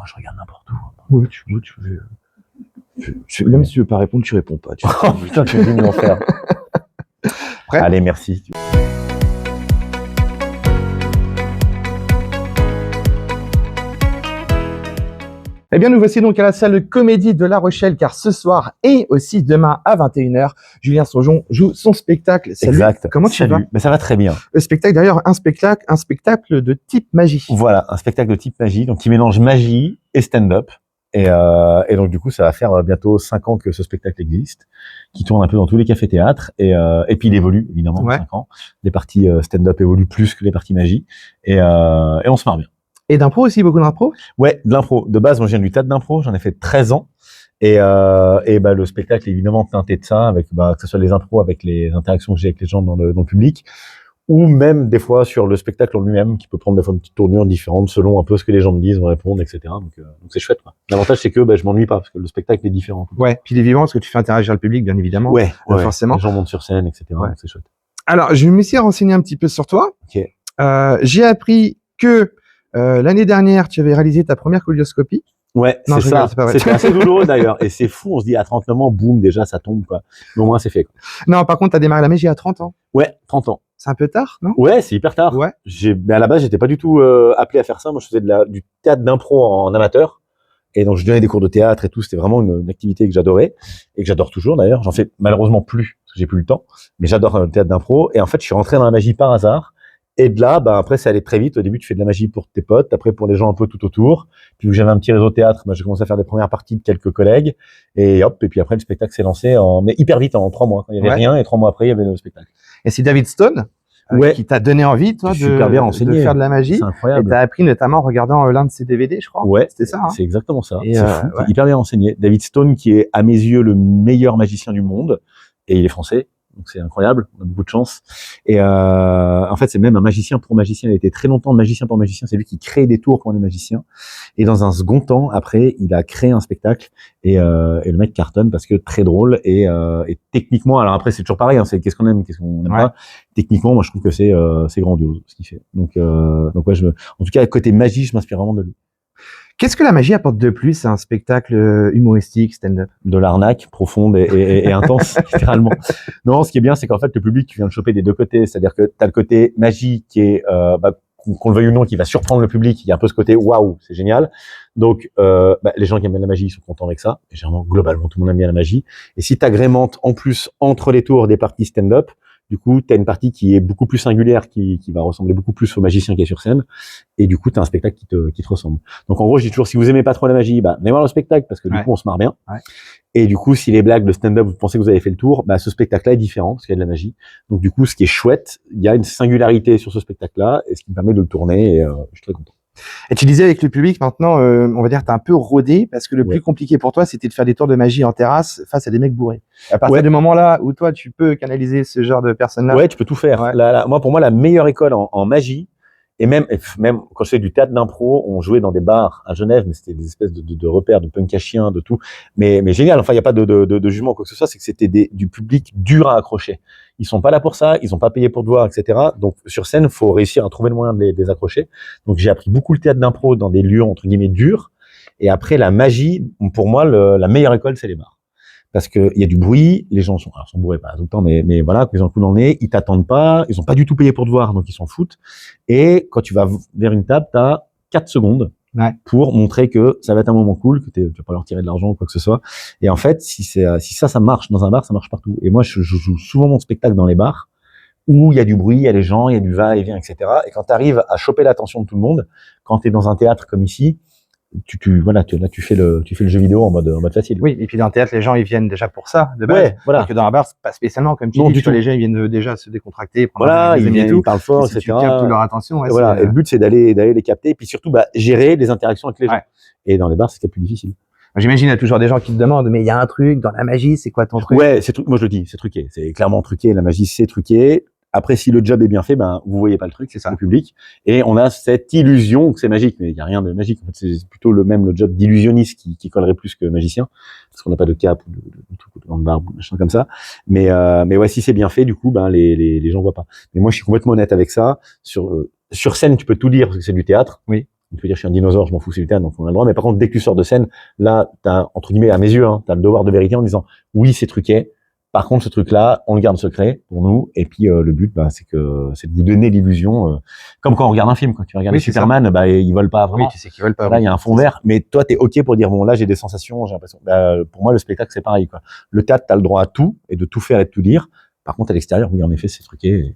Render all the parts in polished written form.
Moi, je regarde n'importe où. Oui, même si tu veux pas répondre, tu réponds pas. Oh putain, tu me dis de l'enfer. Prêt ? Allez, merci. Eh bien, nous voici donc à la salle Comédie de La Rochelle, car ce soir et aussi demain à 21h, Julien Saujon joue son spectacle. Salut. Exact. Comment tu vas ? Ben, ça va très bien. Le spectacle, d'ailleurs, un spectacle de type magie. Voilà, un spectacle de type magie, donc qui mélange magie et stand-up. Et donc, du coup, ça va faire bientôt 5 ans que ce spectacle existe, qui tourne un peu dans tous les cafés-théâtres. Et puis, il évolue, évidemment, en 5 ans. Les parties stand-up évoluent plus que les parties magie. Et on se marre bien. Et d'impro aussi, beaucoup d'impro ? Ouais, de l'impro. De base, moi, je viens du théâtre d'impro. J'en ai fait 13 ans. Et bah, le spectacle est évidemment teinté de ça, avec que ce soit les impros, avec les interactions que j'ai avec les gens dans le public, ou même des fois sur le spectacle en lui-même, qui peut prendre des fois une petite tournure différente selon un peu ce que les gens me disent, vont répondre, etc. Donc c'est chouette, quoi. L'avantage, c'est que je m'ennuie pas, parce que le spectacle est différent. Ouais, puis il est vivant, parce que tu fais interagir le public, bien évidemment. Ouais, forcément. Les gens montent sur scène, etc. Ouais. Donc c'est chouette. Alors, je me suis renseigné un petit peu sur toi. Ok. J'ai appris que l'année dernière, tu avais réalisé ta première colioscopie. Ouais, c'est ça. C'était assez douloureux d'ailleurs. Et c'est fou, on se dit à 39 ans, boum, déjà ça tombe, quoi. Mais au moins c'est fait, quoi. Non, par contre, t'as démarré la magie à 30 ans. Ouais, 30 ans. C'est un peu tard, non ? Ouais, c'est hyper tard. Ouais. Mais à la base, j'étais pas du tout appelé à faire ça. Moi, je faisais du théâtre d'impro en amateur. Et donc, je donnais des cours de théâtre et tout. C'était vraiment une activité que j'adorais et que j'adore toujours d'ailleurs. J'en fais malheureusement plus parce que j'ai plus le temps. Mais j'adore le théâtre d'impro. Et en fait, je suis rentré dans la magie par hasard. Et de là, après, ça allait très vite. Au début, tu fais de la magie pour tes potes, après pour les gens un peu tout autour. Puis vu que j'avais un petit réseau théâtre, j'ai commencé à faire des premières parties de quelques collègues. Et hop, et puis après, le spectacle s'est lancé mais hyper vite, en 3 mois. Il y avait rien, et 3 mois après, il y avait le spectacle. Et c'est David Stone qui t'a donné envie, toi, de faire de la magie. C'est incroyable. Et t'as appris notamment en regardant l'un de ses DVD, je crois. Ouais. C'était ça, hein. C'est exactement ça. C'est fou. Ouais. Hyper bien enseigné. David Stone, qui est, à mes yeux, le meilleur magicien du monde. Et il est français. Donc c'est incroyable, on a beaucoup de chance. Et en fait, c'est même un magicien pour magicien. Il a été très longtemps magicien pour magicien. C'est lui qui crée des tours pour les magiciens. Et dans un second temps, après, il a créé un spectacle et le mec cartonne parce que très drôle et techniquement. Alors après, c'est toujours pareil. Hein, c'est qu'est-ce qu'on aime, qu'est-ce qu'on n'aime pas. Techniquement, moi, je trouve que c'est grandiose ce qu'il fait. Donc ouais, en tout cas, côté magie, je m'inspire vraiment de lui. Qu'est-ce que la magie apporte de plus à un spectacle humoristique, stand-up ? De l'arnaque profonde et intense, littéralement. Non, ce qui est bien, c'est qu'en fait, le public, tu viens de choper des deux côtés. C'est-à-dire que tu as le côté magie qui est, qu'on le veuille ou non, qui va surprendre le public. Il y a un peu ce côté waouh, c'est génial. Donc, les gens qui aiment bien la magie, ils sont contents avec ça. Et généralement, globalement, tout le monde aime bien la magie. Et si tu agrémentes en plus entre les tours des parties stand-up, du coup, tu as une partie qui est beaucoup plus singulière, qui va ressembler beaucoup plus au magicien qui est sur scène. Et du coup, tu as un spectacle qui te ressemble. Donc, en gros, je dis toujours, si vous aimez pas trop la magie, venez voir le spectacle parce que du coup, on se marre bien. Ouais. Et du coup, si les blagues, le stand-up, vous pensez que vous avez fait le tour, ce spectacle-là est différent parce qu'il y a de la magie. Donc, du coup, ce qui est chouette, il y a une singularité sur ce spectacle-là et ce qui me permet de le tourner et je suis très content. Et tu disais avec le public, maintenant, on va dire, t'es un peu rodé parce que le plus compliqué pour toi, c'était de faire des tours de magie en terrasse face à des mecs bourrés. À partir du moment-là où toi, tu peux canaliser ce genre de personnes-là. Ouais, tu peux tout faire. Ouais. Moi, pour moi, la meilleure école en magie, et même quand je fais du théâtre d'impro, on jouait dans des bars à Genève, mais c'était des espèces de repères, de punk à chien, de tout. Mais génial. Enfin, il n'y a pas de jugement, quoi que ce soit. C'est que c'était du public dur à accrocher. Ils sont pas là pour ça. Ils ont pas payé pour te voir, etc. Donc, sur scène, faut réussir à trouver le moyen de les accrocher. Donc, j'ai appris beaucoup le théâtre d'impro dans des lieux, entre guillemets, durs. Et après, la magie, pour moi, la meilleure école, c'est les bars. Parce que il y a du bruit, les gens sont bourrés pas tout le temps, mais voilà, ils ont le coup dans le nez, ils t'attendent pas, ils ont pas du tout payé pour te voir, donc ils s'en foutent. Et quand tu vas vers une table, t'as 4 secondes pour montrer que ça va être un moment cool, que tu vas pas leur tirer de l'argent ou quoi que ce soit. Et en fait, si ça marche dans un bar, ça marche partout. Et moi, je joue souvent mon spectacle dans les bars où il y a du bruit, il y a les gens, il y a du va-et-vient, etc. Et quand tu arrives à choper l'attention de tout le monde, quand tu es dans un théâtre comme ici, tu fais le jeu vidéo en mode facile. Oui, et puis dans le théâtre, les gens ils viennent déjà pour ça de base. Ouais, voilà. Alors que dans un bar, c'est pas spécialement comme tu dis. Les gens ils viennent déjà se décontracter, prendre ils parlent fort, etc. Tu captes leur attention. Et voilà. Et le but c'est d'aller les capter, et puis surtout gérer les interactions avec les gens. Et dans les bars, c'est ce qui est plus difficile. J'imagine il y a toujours des gens qui te demandent, mais il y a un truc dans la magie, c'est quoi ton truc ? Ouais, moi je le dis, c'est truqué. C'est clairement truqué. La magie, c'est truqué. Après, si le job est bien fait, vous voyez pas le truc, c'est ça, le public. Et on a cette illusion que c'est magique, mais il y a rien de magique. En fait, c'est plutôt le job d'illusionniste qui collerait plus que magicien. Parce qu'on n'a pas de cape ou de truc dans le barbe ou machin comme ça. Mais ouais, si c'est bien fait, du coup, les gens voient pas. Mais moi, je suis complètement honnête avec ça. Sur scène, tu peux tout dire parce que c'est du théâtre. Oui. Tu peux dire, je suis un dinosaure, je m'en fous, c'est du théâtre, donc on a le droit. Mais par contre, dès que tu sors de scène, là, t'as, entre guillemets, à mes yeux, t'as le devoir de vérité en disant, oui, c'est truqué. Par contre, ce truc-là, on le garde secret pour nous. Et puis, le but, c'est de vous donner l'illusion, comme quand on regarde un film, quand tu regardes Superman, ils volent pas vraiment. Oui, tu sais qu'ils veulent pas. Là, il y a un fond vert, mais toi, t'es OK pour dire, bon, là, j'ai des sensations, j'ai l'impression. Pour moi, le spectacle, c'est pareil, quoi. Le théâtre, t'as le droit à tout et de tout faire et de tout dire. Par contre, à l'extérieur, oui, en effet, c'est truqué.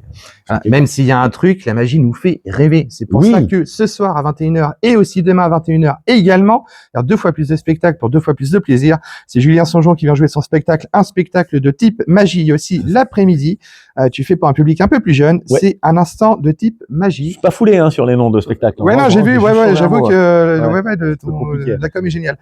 Même s'il y a un truc, la magie nous fait rêver. C'est pour ça que ce soir à 21h et aussi demain à 21h également, il y a 2 fois plus de spectacles pour 2 fois plus de plaisir. C'est Julien Songeon qui vient jouer son spectacle, un spectacle de type magie. Il y a aussi l'après-midi. Tu fais pour un public un peu plus jeune. Ouais. C'est un instant de type magie. Je suis pas foulé sur les noms de spectacles. Ouais, non, j'ai vu. J'avoue que la com est géniale.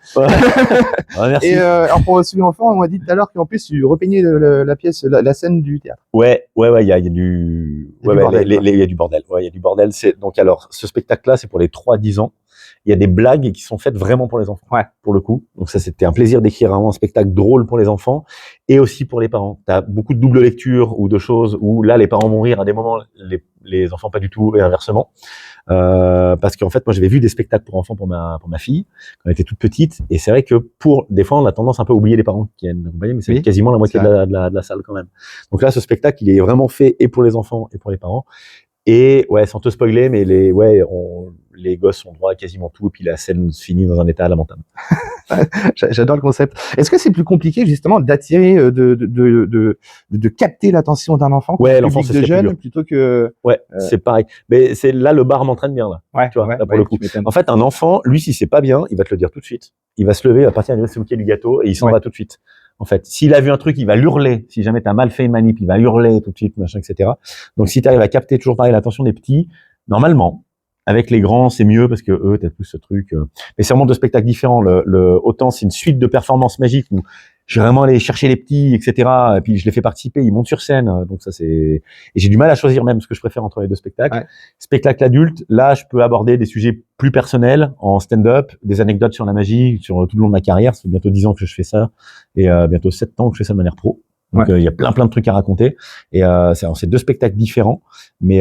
Merci. Et alors pour celui enfant, on m'a dit tout à l'heure qu'en plus tu repeignais la pièce, la scène du théâtre. Ouais, il y a du bordel. Il y a du bordel. Ouais, il y a du bordel. C'est donc alors ce spectacle-là, c'est pour les 3-10 ans. Il y a des blagues qui sont faites vraiment pour les enfants. Ouais, pour le coup. Donc ça, c'était un plaisir d'écrire vraiment un spectacle drôle pour les enfants et aussi pour les parents. T'as beaucoup de double lecture ou de choses où là les parents vont rire à des moments, les enfants pas du tout et inversement. Parce qu'en fait, moi, j'avais vu des spectacles pour enfants pour ma fille quand elle était toute petite, et c'est vrai que des fois, on a tendance un peu à oublier les parents qui viennent accompagner, mais c'est quasiment la moitié de la salle quand même. Donc là, ce spectacle, il est vraiment fait et pour les enfants et pour les parents. Et ouais, sans te spoiler, mais les gosses ont droit à quasiment tout, et puis la scène se finit dans un état lamentable. J'adore le concept. Est-ce que c'est plus compliqué justement d'attirer, de capter l'attention d'un enfant, l'enfant c'est de jeune, plutôt que c'est pareil. Mais c'est là le bar m'entraîne bien là. Tu vois, là pour le coup. En fait, un enfant, lui, si c'est pas bien, il va te le dire tout de suite. Il va se lever, il va partir, il va se moquer du gâteau et il s'en va tout de suite. En fait, s'il a vu un truc, il va l'hurler. Si jamais t'as mal fait une manip, il va hurler tout de suite, machin, etc. Donc, si t'arrives à capter toujours pareil l'attention des petits, normalement, avec les grands, c'est mieux parce que eux, t'as plus ce truc. Mais c'est vraiment 2 spectacles différents. Autant c'est une suite de performances magiques où je vais vraiment aller chercher les petits, etc. Et puis je les fais participer, ils montent sur scène. Donc ça et j'ai du mal à choisir même ce que je préfère entre les 2 spectacles. Ouais. Spectacle adulte, là, je peux aborder des sujets plus personnels en stand-up, des anecdotes sur la magie, sur tout le long de ma carrière. Ça fait bientôt 10 ans que je fais ça et bientôt 7 ans que je fais ça de manière pro. Donc il y a plein de trucs à raconter et c'est 2 spectacles différents, mais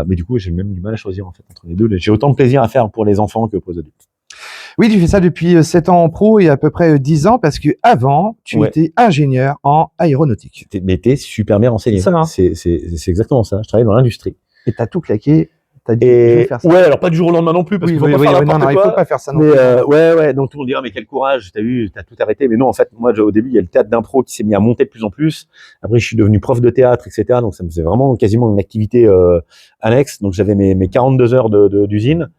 du coup j'ai même du mal à choisir en fait entre les deux. J'ai autant de plaisir à faire pour les enfants que pour les adultes. Oui, tu fais ça depuis 7 ans en pro et à peu près 10 ans parce que avant tu étais ingénieur en aéronautique. Mais t'es super bien renseigné. C'est ça, hein. C'est exactement ça. Je travaille dans l'industrie. Et t'as tout claqué. T'as dit, je vais faire ça. Ouais, alors pas du jour au lendemain non plus, parce qu'il faut pas faire n'importe quoi. Il faut pas faire ça non plus. Donc tout le monde dira, mais quel courage, t'as tout arrêté. Mais non, en fait, moi, au début, il y a le théâtre d'impro qui s'est mis à monter de plus en plus. Après, je suis devenu prof de théâtre, etc. Donc ça me faisait vraiment quasiment une activité, annexe. Donc j'avais mes 42 heures d'usine.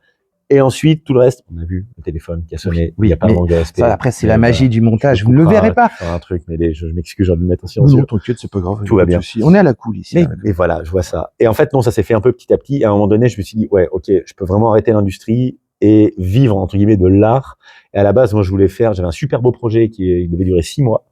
Et ensuite, tout le reste, on a vu le téléphone qui a sonné. Oui, il n'y a pas de manque de respect. Ça, après, c'est la magie du montage. Vous ne le verrez pas. Un truc, mais je m'excuse, j'ai envie de mettre en silencieux. Non, t'inquiète, c'est pas grave. Tout va bien. On est à la cool ici. Et voilà, je vois ça. Et en fait, non, ça s'est fait un peu petit à petit. Et à un moment donné, je me suis dit, ouais, ok, je peux vraiment arrêter l'industrie et vivre, entre guillemets, de l'art. Et à la base, moi, j'avais un super beau projet il devait durer 6 mois,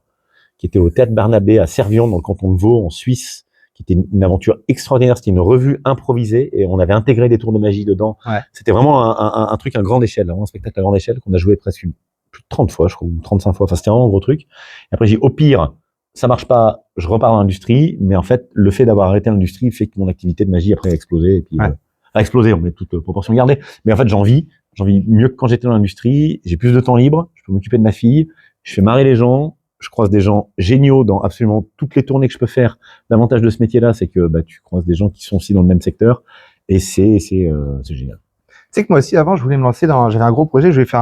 qui était au Théâtre Barnabé à Servion, dans le canton de Vaud, en Suisse, qui était une aventure extraordinaire. C'était une revue improvisée et on avait intégré des tours de magie dedans. Ouais. C'était vraiment un truc à grande échelle, un spectacle à grande échelle qu'on a joué presque plus de 30 fois, je crois, ou 35 fois. Enfin, c'était vraiment un gros truc. Et après, j'ai dit, au pire, ça marche pas, je repars dans l'industrie. Mais en fait, le fait d'avoir arrêté l'industrie fait que mon activité de magie après a explosé. Et puis, a explosé, on met toute proportion gardée. Mais en fait, j'en vis mieux que quand j'étais dans l'industrie. J'ai plus de temps libre, je peux m'occuper de ma fille, je fais marrer les gens. Je croise des gens géniaux dans absolument toutes les tournées que je peux faire. L'avantage de ce métier-là, c'est que tu croises des gens qui sont aussi dans le même secteur, et c'est génial. Tu sais que moi aussi, avant, je voulais me lancer j'avais un gros projet, je voulais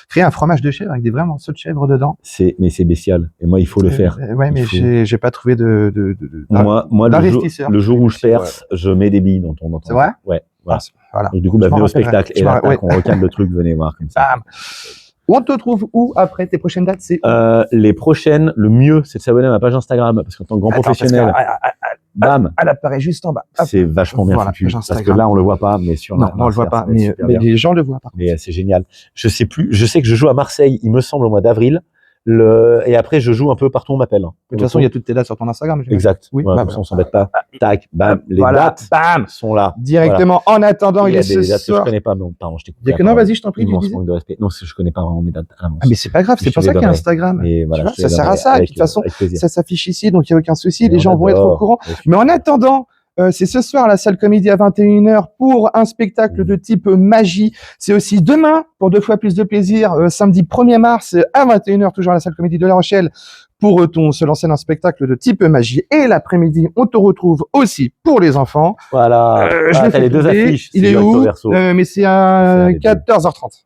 créer un fromage de chèvre avec des vrais morceaux de chèvre dedans. Mais c'est bestial. Et moi, il faut le faire. Ouais, mais j'ai pas trouvé moi, le jour où je perce, je mets des billes dans ton. C'est vrai? Ouais. Voilà. Et du coup, venez au spectacle. Et là, on recale le truc, venez voir comme ça. On te trouve où après tes prochaines dates? Les prochaines, le mieux, c'est de s'abonner à ma page Instagram, parce qu'en tant que grand professionnel, bam, elle apparaît juste en bas. C'est vachement bien foutu. Parce que là, on le voit pas, mais sur non, on le voit pas, mais les gens le voient pas. Mais c'est génial. Je sais que je joue à Marseille, il me semble, au mois d'avril. Et après, je joue un peu partout, on m'appelle. De toute façon, il y a toutes tes dates sur ton Instagram. Exact. Oui. Comme ça, on s'embête pas. Tac, bam, les dates sont là. Directement. En attendant, il est ce soir. Que je connais pas, mais pardon, je t'écoute. Non, vas-y, je t'en prie. Immense manque de respect. Non, je connais pas vraiment mes dates. Mais c'est pas grave, c'est pour ça qu'il y a Instagram. Voilà, ça sert à ça. De toute façon, ça s'affiche ici, donc il y a aucun souci. Les gens vont être au courant. Mais en attendant, C'est ce soir à la salle Comédie à 21h pour un spectacle de type magie. C'est aussi demain pour 2 fois plus de plaisir, samedi 1er mars à 21h, toujours à la salle Comédie de La Rochelle, pour se lancer dans un spectacle de type magie. Et l'après-midi, on te retrouve aussi pour les enfants. Voilà. T'as les 2 affiches. Il est où verso. Mais c'est à 14h30.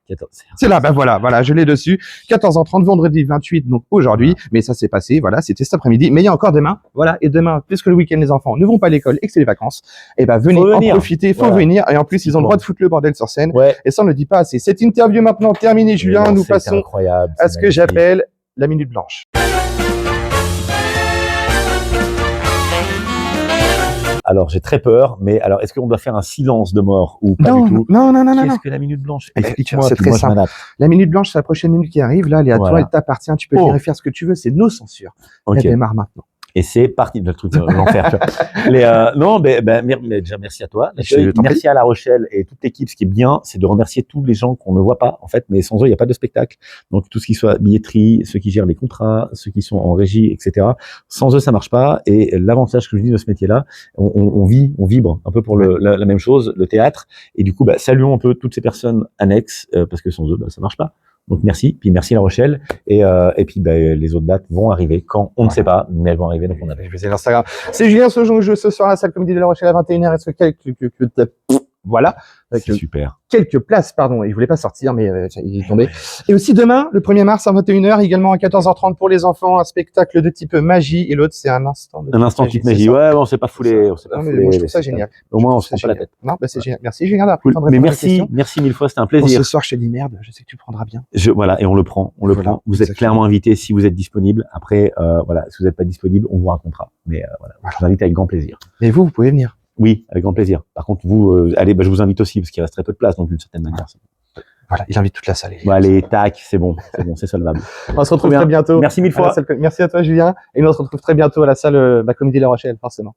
C'est là, voilà, je l'ai dessus. 14h30, vendredi 28, donc aujourd'hui. Mais ça s'est passé, voilà, c'était cet après-midi. Mais il y a encore demain, voilà. Et demain, puisque le week-end, les enfants ne vont pas à l'école et que c'est les vacances, et ben venez en profiter, faut venir. Et en plus, ils ont le droit de foutre le bordel sur scène. Ouais. Et ça, on ne le dit pas assez. Cette interview maintenant terminée, Julien. Nous passons à ce que j'appelle la minute blanche. Alors, j'ai très peur, mais alors, est-ce qu'on doit faire un silence de mort ou pas du tout? Non. Qu'est-ce que la minute blanche? Explique-moi. C'est très simple. La minute blanche, c'est la prochaine minute qui arrive. Là, elle est à toi, elle t'appartient. Tu peux dire et faire ce que tu veux. C'est nos censures. Elle démarre maintenant. Et c'est parti, le truc de l'enfer. Non, mais déjà merci à toi. Merci à La Rochelle et toute l'équipe. Ce qui est bien, c'est de remercier tous les gens qu'on ne voit pas, en fait, mais sans eux, il n'y a pas de spectacle. Donc, tout ce qui soit billetterie, ceux qui gèrent les contrats, ceux qui sont en régie, etc. Sans eux, ça marche pas. Et l'avantage que je dis de ce métier-là, on vibre un peu pour la même chose, le théâtre. Et du coup, saluons un peu toutes ces personnes annexes, parce que sans eux, ça marche pas. Donc merci, puis merci La Rochelle, et puis les autres dates vont arriver quand on ne sait pas, mais elles vont arriver, donc on a. Je vais essayer l'Instagram. C'est Julien Saujon, ce soir à la salle Comédie de La Rochelle à 21h. Est-ce que voilà. C'est super. Quelques places, pardon. Il voulait pas sortir, mais il est tombé. Et aussi demain, le 1er mars à 21h, également à 14h30 pour les enfants, un spectacle de type magie. Et l'autre, c'est un instant de type magie. Ouais, on s'est pas foulé. Moi, je trouve ça génial. Au moins, on se prend pas la tête. Non, c'est génial. Merci, Julien. Mais merci 1000 fois, c'était un plaisir. Ce soir, je te dis merde. Je sais que tu prendras bien. Voilà, et on le prend. Vous êtes clairement invité si vous êtes disponible. Après, si vous n'êtes pas disponible, on vous racontera. Mais je vous invite avec grand plaisir. Et vous pouvez venir. Oui, avec grand plaisir. Par contre, vous, allez, je vous invite aussi, parce qu'il reste très peu de place, donc d'une certaine manière. Voilà, il invite toute la salle. Bon, allez, tac, c'est bon, c'est solvable. On se retrouve très bientôt. Merci 1000 fois. Merci à toi, Julien. Et nous on se retrouve très bientôt à la salle Comédie La Rochelle, forcément.